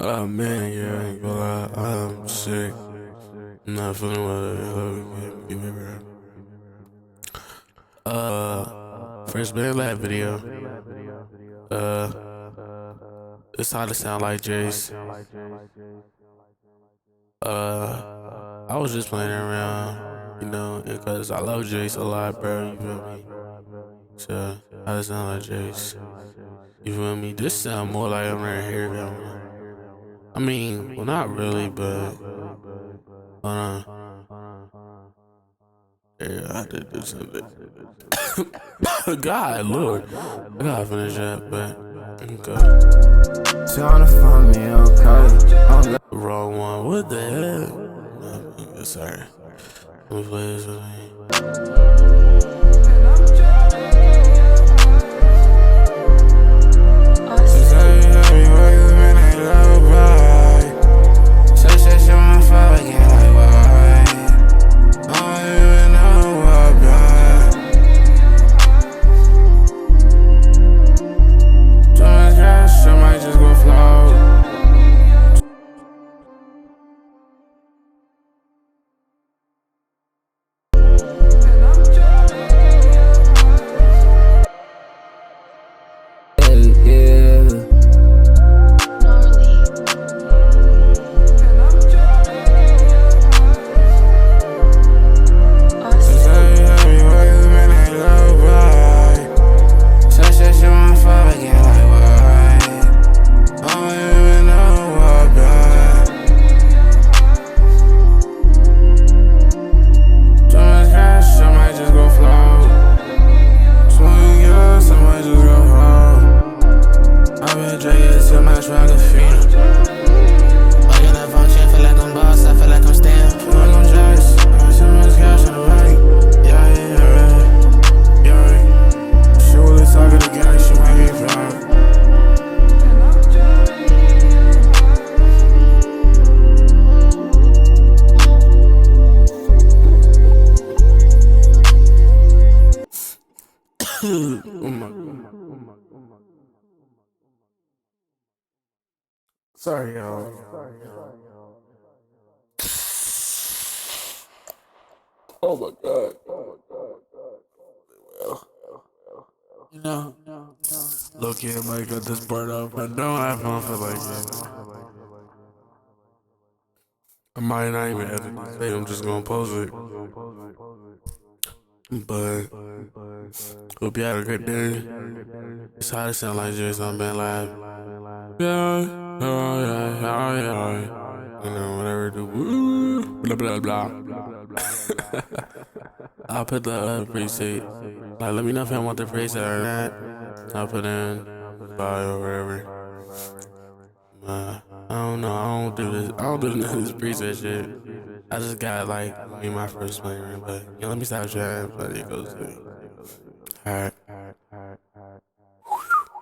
Oh man, yeah, I ain't gonna lie. I'm sick. I'm not feeling well. Give me a break. First BANDLAB video. Uh, it's how to sound like Jace. I was just playing around, because I love Jace a lot, bro. You feel me? So how to sound like Jace? You feel me? This sound more like I'm right here. I mean, well, not really, but hold on. Yeah, I did do something. God, Lord, I gotta finish that, but okay. Trying to find me, okay. Wrong one. What the hell? No, sorry. Let me play this with me. Oh my God. Sorry, y'all. Oh my God. Look, I might cut this part off, but don't feel like it. I might not even edit this video, I'm just gonna post it. But hope you had a great day. It's how to sound like Jace on BANDLAB. Whatever do. Blah blah blah. I'll put the preset. Like, let me know if I want the preset or not. I'll put in bio or whatever. I don't know. I don't do this. I don't do none of this preset shit. I just got like me my first player, but let me stop trying. But it goes. Alright.